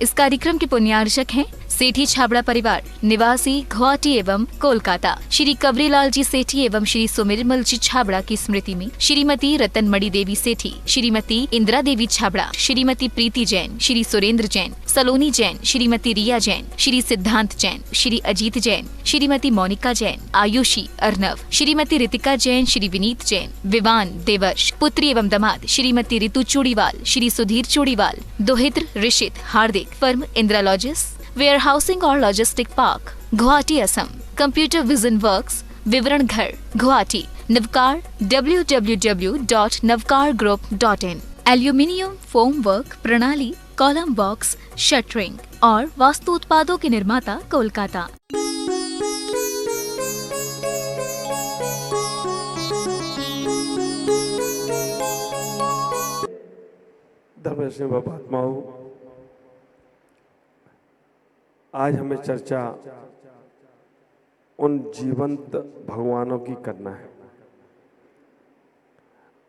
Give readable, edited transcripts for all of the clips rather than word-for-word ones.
इस कार्यक्रम के पुण्यार्चक हैं सेठी छाबड़ा परिवार निवासी गुवाहाटी एवं कोलकाता। श्री कवरीलाल जी सेठी एवं श्री सुमिरमल जी छाबड़ा की स्मृति में श्रीमती रतनमणि देवी सेठी, श्रीमती इंदिरा देवी छाबड़ा, श्रीमती प्रीति जैन, श्री सुरेंद्र जैन, सलोनी जैन, श्रीमती रिया जैन, श्री सिद्धांत जैन, श्री अजीत जैन, श्रीमती मोनिका जैन, आयुषी अर्नव, श्रीमती रितिका जैन, श्री विनीत जैन, विवान देवर्ष, पुत्री एवं दामाद श्रीमती रितु चूड़ीवाल, श्री सुधीर चूड़ीवाल, दोहित्र Rishit Hardik, firm Indira logis, warehousing और logistic park, Guwahati Assam, computer vision works, विवरण घर, Guwahati, Navkar www.navkargroup.in, aluminium foam work प्रणाली, कॉलम बॉक्स, शटरिंग और वास्तु उत्पादों के निर्माता, कोलकाता। धर्मरत्न महात्माओं, आज हमें चर्चा उन जीवंत भगवानों की करना है।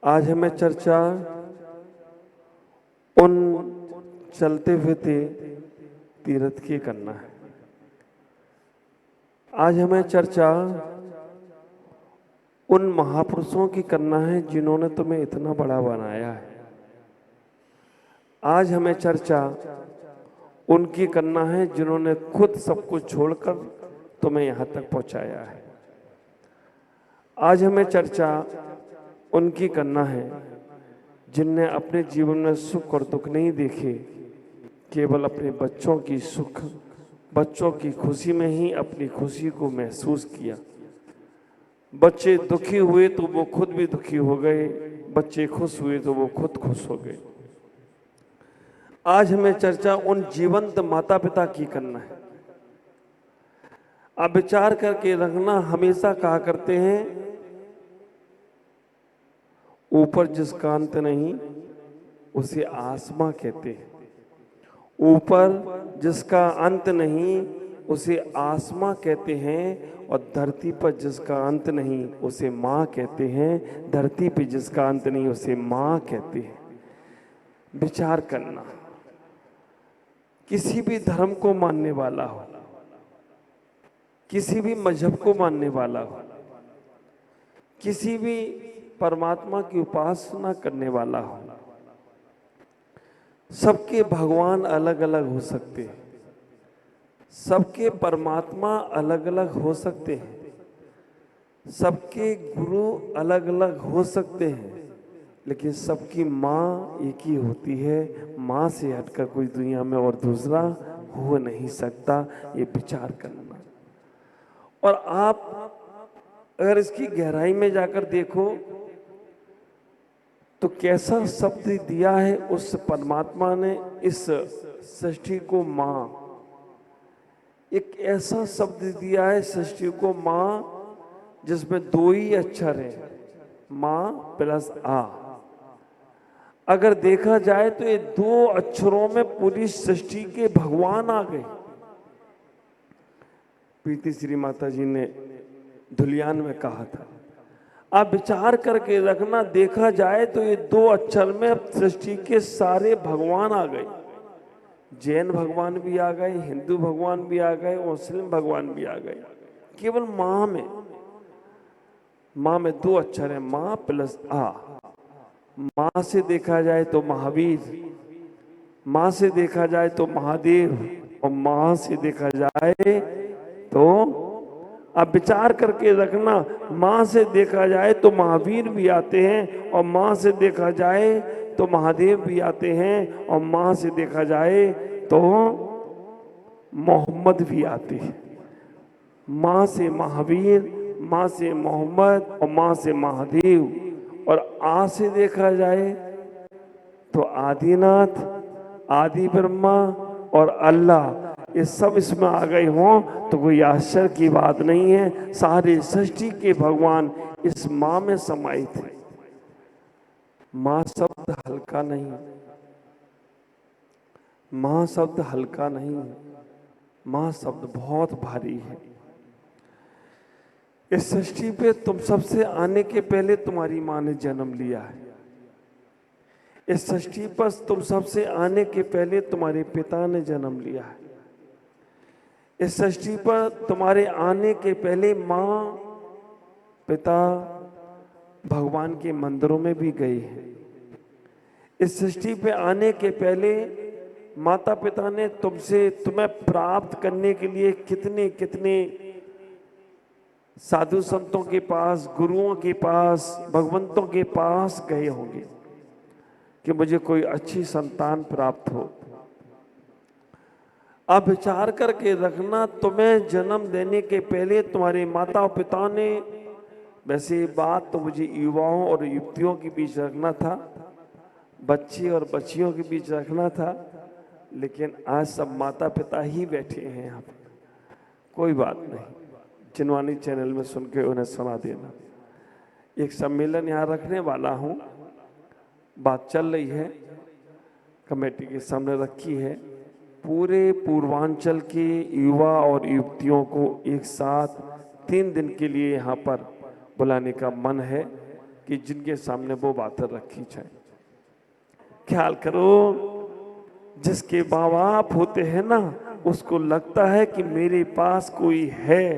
आज हमें चर्चा उन चलते हुए तीर्थ की करना है। आज हमें चर्चा उन महापुरुषों की करना है जिन्होंने तुम्हें इतना बड़ा बनाया है। आज हमें चर्चा उनकी करना है जिन्होंने खुद सब कुछ छोड़कर तुम्हें यहाँ तक पहुँचाया है। आज हमें चर्चा उनकी करना है जिनने अपने जीवन में सुख और दुख नहीं देखे, केवल अपने बच्चों की सुख, बच्चों की खुशी में ही अपनी खुशी को महसूस किया। बच्चे दुखी हुए तो वो खुद भी दुखी हो गए, बच्चे खुश हुए तो वो खुद खुश हो गए। आज हमें चर्चा उन जीवंत माता पिता की करना है। आप विचार करके रखना, हमेशा कहा करते हैं ऊपर जिसका अंत नहीं उसे आसमां कहते हैं। ऊपर जिसका अंत नहीं उसे आसमां कहते हैं, और धरती पर जिसका अंत नहीं उसे माँ कहते हैं। धरती पर जिसका अंत नहीं उसे माँ कहते हैं। विचार करना, किसी भी धर्म को मानने वाला हो, किसी भी मजहब को मानने वाला हो, किसी भी परमात्मा की उपासना करने वाला हो, सबके भगवान अलग अलग हो सकते हैं, सबके परमात्मा अलग अलग हो सकते हैं, सबके गुरु अलग अलग हो सकते हैं, लेकिन सबकी माँ एक ही होती है। माँ से हटकर कोई दुनिया में और दूसरा हो नहीं सकता। ये विचार करना। और आप अगर इसकी गहराई में जाकर देखो तो कैसा शब्द दिया है उस परमात्मा ने इस सृष्टि को माँ। एक ऐसा शब्द दिया है सृष्टि को माँ जिसमें दो ही अक्षर है, माँ प्लस आ। अगर देखा जाए तो ये दो अक्षरों में पूरी सृष्टि के भगवान आ गए। प्रीति श्री माता जी ने धुलियान में कहा था। आप विचार करके रखना, देखा जाए तो ये दो अक्षर में सृष्टि के सारे भगवान आ गए। जैन भगवान भी आ गए, हिंदू भगवान भी आ गए, मुस्लिम भगवान भी आ गए। केवल माँ में दो अक्षर है, माँ प्लस आ। माँ से देखा जाए तो महावीर, माँ से देखा जाए तो महादेव, और माँ से देखा जाए तो अब विचार करके रखना, माँ से देखा जाए तो महावीर भी आते हैं, और माँ से देखा जाए तो महादेव भी आते हैं, और माँ से देखा जाए तो मोहम्मद भी आते हैं। माँ से महावीर, माँ से मोहम्मद और माँ से महादेव। और आ से देखा जाए तो आदिनाथ, आदि ब्रह्मा और अल्लाह, ये सब इसमें आ गए हों तो कोई आश्चर्य की बात नहीं है। सारे सृष्टि के भगवान इस माँ में समाहित है। माँ शब्द हल्का नहीं, माँ शब्द हल्का नहीं है, माँ शब्द बहुत भारी है। इस सृष्टि पे तुम सबसे आने के पहले तुम्हारी माँ ने जन्म लिया है। इस सृष्टि पर तुम सबसे आने के पहले तुम्हारे पिता ने जन्म लिया है। इस सृष्टि पर तुम्हारे आने के पहले माँ पिता भगवान के मंदिरों में भी गए हैं। इस सृष्टि पे आने के पहले माता पिता ने तुम्हें प्राप्त करने के लिए कितने कितने साधु संतों के पास, गुरुओं के पास, भगवंतों के पास गए होंगे कि मुझे कोई अच्छी संतान प्राप्त हो। अब विचार करके रखना, तुम्हें जन्म देने के पहले तुम्हारे माता पिता ने, वैसे बात तो मुझे युवाओं और युवतियों के बीच रखना था, बच्चे और बच्चियों के बीच रखना था, लेकिन आज सब माता पिता ही बैठे हैं यहाँ पर। कोई बात नहीं, जिनवानी चैनल में सुन के उन्हें सुना देना। एक सम्मेलन यहाँ रखने वाला हूँ, बात चल रही है, कमेटी के सामने रखी है। पूरे पूर्वांचल के युवा और युवतियों को एक साथ 3 दिन के लिए यहाँ पर बुलाने का मन है कि जिनके सामने वो बातें रखी जाए। ख्याल करो, जिसके माँ बाप होते हैं ना, उसको लगता है कि मेरे पास कोई है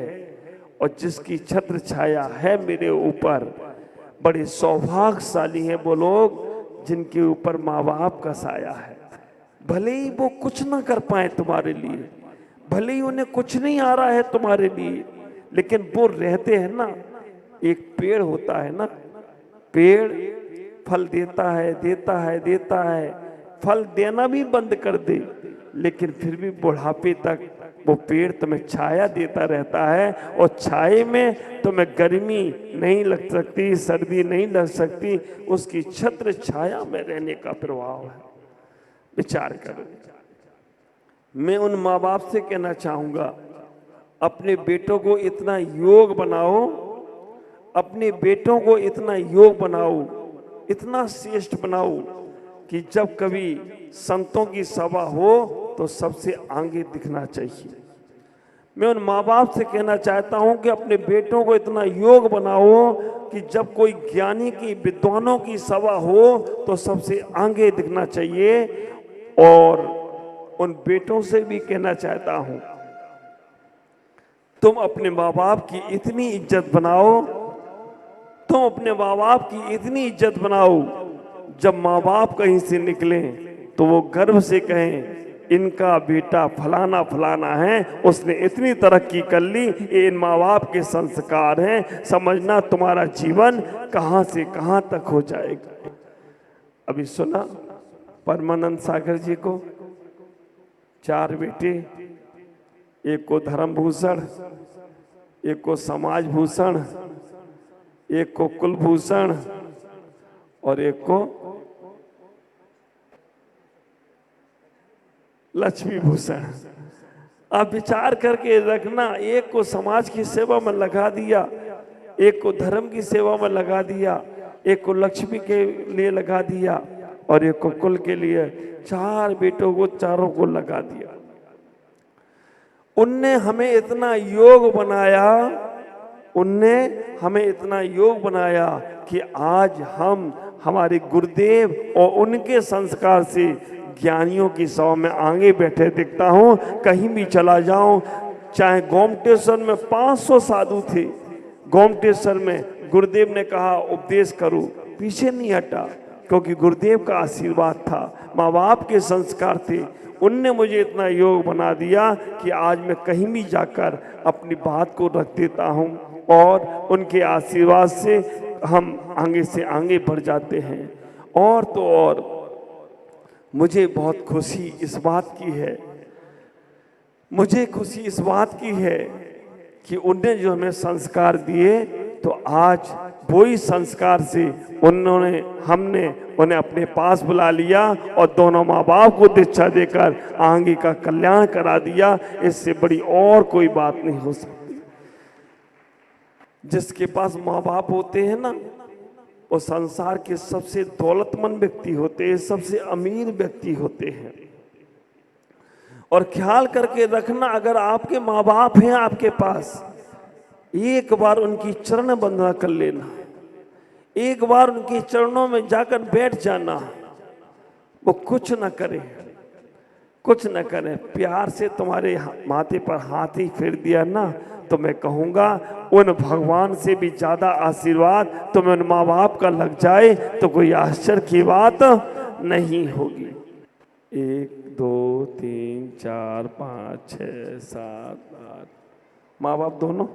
और जिसकी छत्र छाया है मेरे ऊपर। बड़े सौभाग्यशाली हैं वो लोग जिनके ऊपर माँ बाप का साया है। भले ही वो कुछ ना कर पाए तुम्हारे लिए, भले ही उन्हें कुछ नहीं आ रहा है तुम्हारे लिए, लेकिन वो रहते हैं ना। एक पेड़ होता है ना, पेड़ फल देता है, देता है, देता है, फल देना भी बंद कर दे, लेकिन फिर भी बुढ़ापे तक वो पेड़ तुम्हें छाया देता रहता है। और छाए में तुम्हें गर्मी नहीं लग सकती, सर्दी नहीं लग सकती, उसकी छत्र छाया में रहने का प्रभाव है। विचार करो। मैं उन माँ बाप से कहना चाहूंगा, अपने बेटों को इतना योग बनाओ, अपने बेटों को इतना योग बनाओ, इतना श्रेष्ठ बनाओ कि जब कभी संतों की सभा हो तो सबसे आगे दिखना चाहिए। मैं उन माँ बाप से कहना चाहता हूं कि अपने बेटों को इतना योग बनाओ कि जब कोई ज्ञानी की, विद्वानों की सभा हो तो सबसे आगे दिखना चाहिए। और उन बेटों से भी कहना चाहता हूं, तुम अपने माँ बाप की इतनी इज्जत बनाओ, तुम अपने माँ बाप की इतनी इज्जत बनाओ, जब माँ बाप कहीं से निकलें तो वो गर्व से कहें इनका बेटा फलाना फलाना है, उसने इतनी तरक्की कर ली, ये इन माँ बाप के संस्कार हैं। समझना तुम्हारा जीवन कहाँ से कहाँ तक हो जाएगा। अभी सुना परमानंद सागर जी को 4 बेटे, एक को धर्म भूषण, एक को समाज भूषण, एक को कुलभूषण और एक को लक्ष्मी भूषण। आप विचार करके रखना, एक को समाज की सेवा में लगा दिया, एक को धर्म की सेवा में लगा दिया, एक को लक्ष्मी के लिए लगा दिया और एक को कुल के लिए। 4 बेटों को, चारों को लगा दिया। उनने हमें इतना योग बनाया, उनने हमें इतना योग बनाया कि आज हम हमारे गुरुदेव और उनके संस्कार से ज्ञानियों की सभा में आगे बैठे दिखता हूँ। कहीं भी चला जाऊं, चाहे गोमटेश्वर में 500 साधु थे, गोमटेश्वर में गुरुदेव ने कहा उपदेश करो, पीछे नहीं हटा, क्योंकि गुरुदेव का आशीर्वाद था, माँ बाप के संस्कार थे। उनने मुझे इतना योग बना दिया कि आज मैं कहीं भी जाकर अपनी बात को रख देता हूँ और उनके आशीर्वाद से हम आगे से आगे बढ़ जाते हैं। और तो और मुझे बहुत खुशी इस बात की है, मुझे खुशी इस बात की है कि उनने जो हमें संस्कार दिए, तो आज वही संस्कार से हमने उन्हें अपने पास बुला लिया और दोनों माँ बाप को दीक्षा देकर आगे का कल्याण करा दिया। इससे बड़ी और कोई बात नहीं हो सकती। जिसके पास माँ बाप होते हैं ना, वो संसार के सबसे दौलतमंद व्यक्ति होते हैं, सबसे अमीर व्यक्ति होते हैं। और ख्याल करके रखना, अगर आपके माँ बाप हैं आपके पास, एक बार उनकी चरण वंदना कर लेना, एक बार उनके चरणों में जाकर बैठ जाना, वो कुछ न करे, कुछ न करें, प्यार से तुम्हारे माथे पर हाथ ही फेर दिया ना, तो मैं कहूँगा उन भगवान से भी ज़्यादा आशीर्वाद तुम्हें उन माँ बाप का लग जाए तो कोई आश्चर्य की बात नहीं होगी। 1 2 3 4 5 6 7 8 माँ बाप दोनों।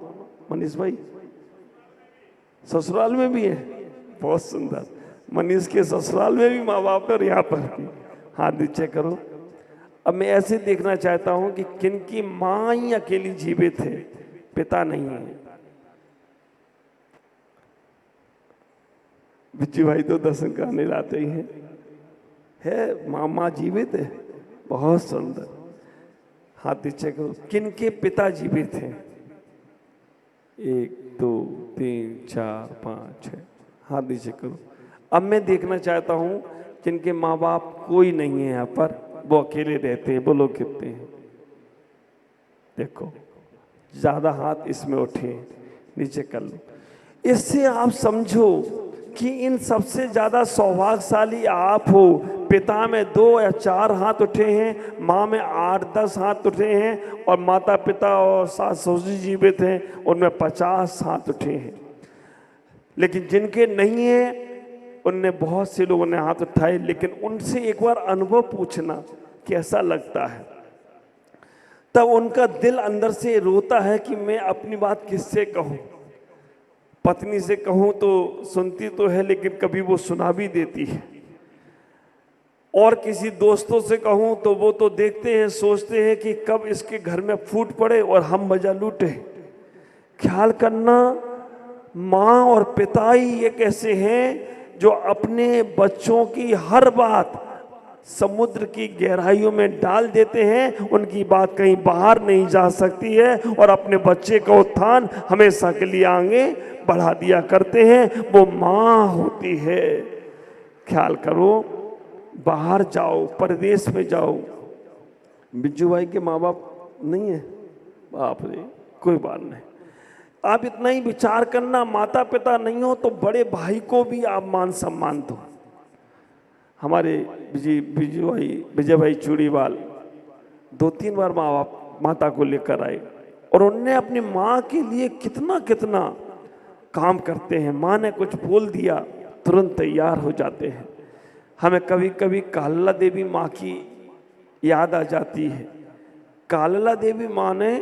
मनीष भाई ससुराल में भी है, बहुत सुंदर। मनीष के ससुराल में भी माँ बाप और यहाँ पर भी। हाथ नीचे करो। अब मैं ऐसे देखना चाहता हूं कि किनकी माँ ही अकेली जीवित है, पिता नहीं है। बिज्जू भाई तो दर्शन करने लाते ही हैं, है माँ जीवित है, बहुत सुंदर। हाथ नीचे करो। किनके पिता जीवित हैं? 1 2 3 4 5 6। हाथ नीचे करो। अब मैं देखना चाहता हूं जिनके माँ बाप कोई नहीं है यहाँ पर, वो अकेले रहते हैं, वो लोग कितने हैं? देखो ज्यादा हाथ इसमें उठे, नीचे कर लो। इससे आप समझो कि इन सबसे ज्यादा सौभाग्यशाली आप हो। पिता में 2 या 4 हाथ उठे हैं, माँ में 8-10 हाथ उठे हैं, और माता पिता और सास ससुर जीवित हैं, उनमें 50 हाथ उठे हैं। लेकिन जिनके नहीं है उनने बहुत से लोगों ने हाथ उठाए, लेकिन उनसे एक बार अनुभव पूछना कैसा लगता है। तब उनका दिल अंदर से रोता है कि मैं अपनी बात किससे कहूं। पत्नी से कहूं तो सुनती तो है, लेकिन कभी वो सुना भी देती है। और किसी दोस्तों से कहूं तो वो तो देखते हैं, सोचते हैं कि कब इसके घर में फूट पड़े और हम मजा लूटे। ख्याल करना, माँ और पिता ही एक ऐसे हैं जो अपने बच्चों की हर बात समुद्र की गहराइयों में डाल देते हैं। उनकी बात कहीं बाहर नहीं जा सकती है, और अपने बच्चे का उत्थान हमेशा के लिए आगे बढ़ा दिया करते हैं। वो माँ होती है। ख्याल करो, बाहर जाओ, परदेश में जाओ। बिज्जू भाई के माँ बाप नहीं है, बाप रे, कोई बात नहीं। आप इतना ही विचार करना, माता पिता नहीं हो तो बड़े भाई को भी आप मान सम्मान दो। हमारे विजय भाई चूड़ीवाल 2-3 बार माँ बाप माता को लेकर आए, और उनने अपनी माँ के लिए कितना कितना काम करते हैं। माँ ने कुछ बोल दिया तुरंत तैयार हो जाते हैं। हमें कभी कभी कालला देवी माँ की याद आ जाती है। कालला देवी माँ ने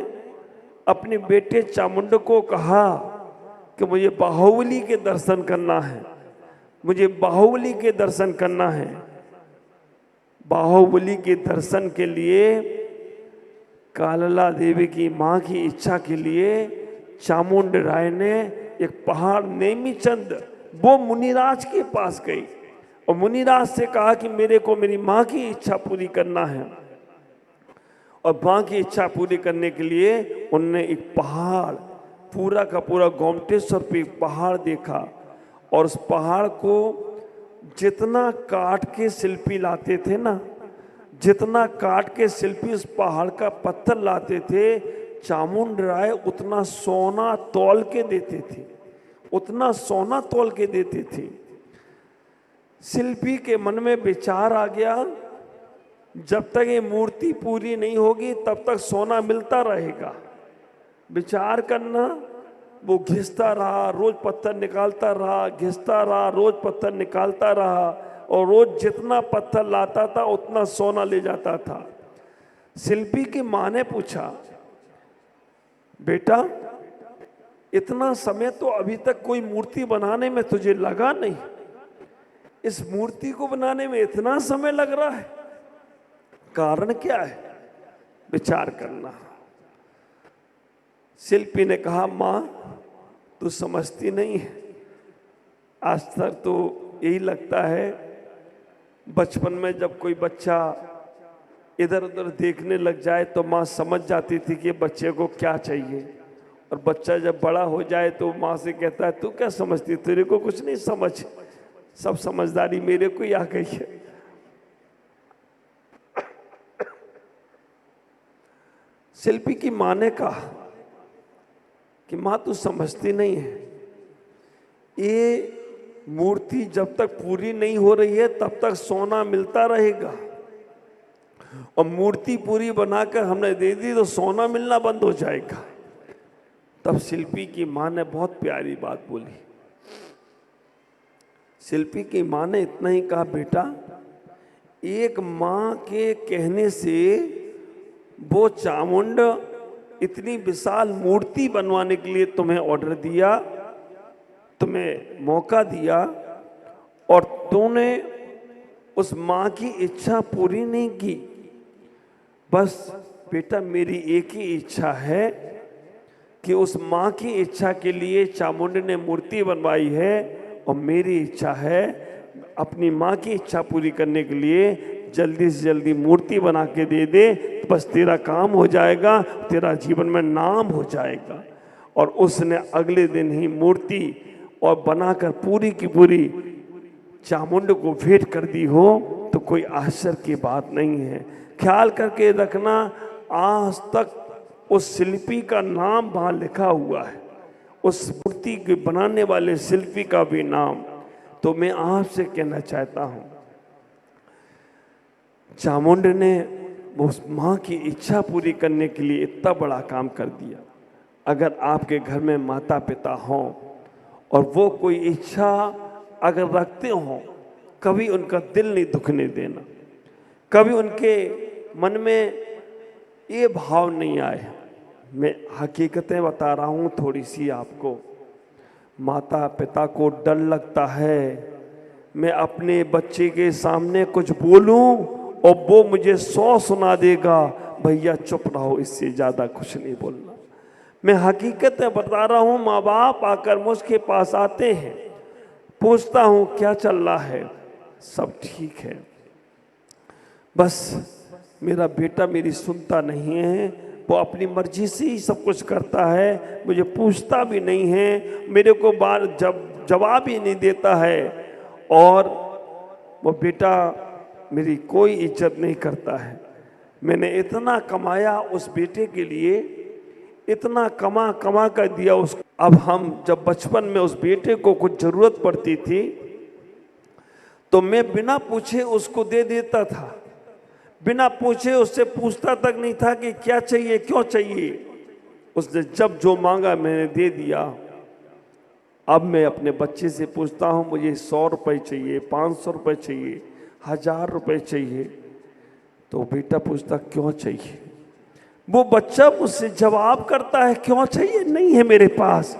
अपने बेटे चामुंड को कहा कि मुझे बाहुबली के दर्शन करना है, मुझे बाहुबली के दर्शन करना है। बाहुबली के दर्शन के लिए कालला देवी की माँ की इच्छा के लिए चामुंड राय ने एक पहाड़ नेमीचंद, वो मुनिराज के पास गई और मुनिराज से कहा कि मेरे को मेरी माँ की इच्छा पूरी करना है। और माँ की इच्छा पूरी करने के लिए उनने एक पहाड़, पूरा का पूरा गोमटेश्वर पे एक पहाड़ देखा, और उस पहाड़ को जितना काट के शिल्पी लाते थे ना, जितना काट के शिल्पी उस पहाड़ का पत्थर लाते थे, चामुंड राय उतना सोना तौल के देते थे, उतना सोना तौल के देते थे। शिल्पी के मन में विचार आ गया, जब तक ये मूर्ति पूरी नहीं होगी तब तक सोना मिलता रहेगा। विचार करना, वो घिसता रहा, रोज पत्थर निकालता रहा, घिसता रहा, रोज पत्थर निकालता रहा, और रोज जितना पत्थर लाता था उतना सोना ले जाता था। शिल्पी की माँ ने पूछा, बेटा इतना समय तो अभी तक कोई मूर्ति बनाने में तुझे लगा नहीं, इस मूर्ति को बनाने में इतना समय लग रहा है, कारण क्या है? विचार करना। शिल्पी ने कहा, माँ तू समझती नहीं है, आज तक तो यही लगता है, बचपन में जब कोई बच्चा इधर उधर देखने लग जाए तो माँ समझ जाती थी कि बच्चे को क्या चाहिए, और बच्चा जब बड़ा हो जाए तो माँ से कहता है तू क्या समझती, तेरे को कुछ नहीं समझ, सब समझदारी मेरे को ही आ गई है। शिल्पी की माँ ने कहा कि माँ तू समझती नहीं है, ये मूर्ति जब तक पूरी नहीं हो रही है तब तक सोना मिलता रहेगा, और मूर्ति पूरी बनाकर हमने दे दी तो सोना मिलना बंद हो जाएगा। तब शिल्पी की माँ ने बहुत प्यारी बात बोली। शिल्पी की माँ ने इतना ही कहा, बेटा एक माँ के कहने से वो चामुंड इतनी विशाल मूर्ति बनवाने के लिए तुम्हें ऑर्डर दिया, तुम्हें मौका दिया, और तूने उस माँ की इच्छा पूरी नहीं की। बस बेटा मेरी एक ही इच्छा है कि उस माँ की इच्छा के लिए चामुंड ने मूर्ति बनवाई है, और मेरी इच्छा है अपनी माँ की इच्छा पूरी करने के लिए जल्दी से जल्दी मूर्ति बना के दे दे, तो बस तेरा काम हो जाएगा, तेरा जीवन में नाम हो जाएगा। और उसने अगले दिन ही मूर्ति और बनाकर पूरी की पूरी चामुंड को भेंट कर दी हो तो कोई आश्चर्य की बात नहीं है। ख्याल करके रखना, आज तक उस शिल्पी का नाम वहाँ लिखा हुआ है, उस मूर्ति के बनाने वाले शिल्पी का भी नाम। तो मैं आपसे कहना चाहता हूँ, चामुंड ने उस माँ की इच्छा पूरी करने के लिए इतना बड़ा काम कर दिया। अगर आपके घर में माता पिता हों और वो कोई इच्छा अगर रखते हों, कभी उनका दिल नहीं दुखने देना, कभी उनके मन में ये भाव नहीं आए। मैं हकीकतें बता रहा हूँ थोड़ी सी आपको। माता पिता को डर लगता है मैं अपने बच्चे के सामने कुछ बोलूं और वो मुझे 100 सुना देगा, भैया चुप रहो, इससे ज़्यादा कुछ नहीं बोलना। मैं हकीकतें बता रहा हूँ। माँ बाप आकर मुझके पास आते हैं, पूछता हूँ क्या चल रहा है, सब ठीक है, बस मेरा बेटा मेरी सुनता नहीं है, वो अपनी मर्जी से ही सब कुछ करता है, मुझे पूछता भी नहीं है, मेरे को बार जवाब ही नहीं देता है, और वो बेटा मेरी कोई इज्जत नहीं करता है। मैंने इतना कमाया उस बेटे के लिए, इतना कमा कर दिया उसको। अब हम जब बचपन में उस बेटे को कुछ ज़रूरत पड़ती थी तो मैं बिना पूछे उसको दे देता था, बिना पूछे उससे पूछता तक नहीं था कि क्या चाहिए क्यों चाहिए। उसने जब जो मांगा मैंने दे दिया। अब मैं अपने बच्चे से पूछता हूँ मुझे 100 रुपये चाहिए, 500 रुपये चाहिए, 1000 रुपये चाहिए, तो बेटा पूछता क्यों चाहिए। वो बच्चा मुझसे जवाब करता है क्यों चाहिए, नहीं है मेरे पास।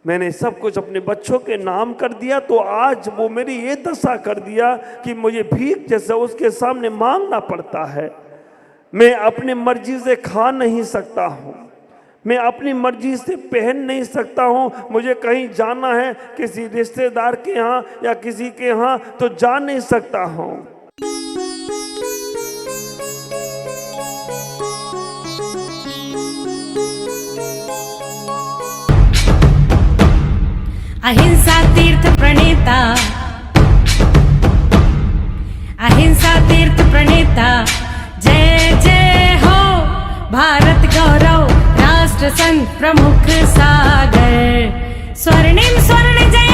मैंने सब कुछ अपने बच्चों के नाम कर दिया, तो आज वो मेरी ये दशा कर दिया कि मुझे भीख जैसा उसके सामने मांगना पड़ता है। मैं अपनी मर्जी से खा नहीं सकता हूँ, मैं अपनी मर्जी से पहन नहीं सकता हूँ। मुझे कहीं जाना है किसी रिश्तेदार के यहाँ या किसी के यहाँ तो जा नहीं सकता हूँ। अहिंसा तीर्थ प्रणेता, अहिंसा तीर्थ प्रणेता, जय जय हो भारत गौरव, राष्ट्र संत प्रमुख सागर, स्वर्णिम स्वर्ण जय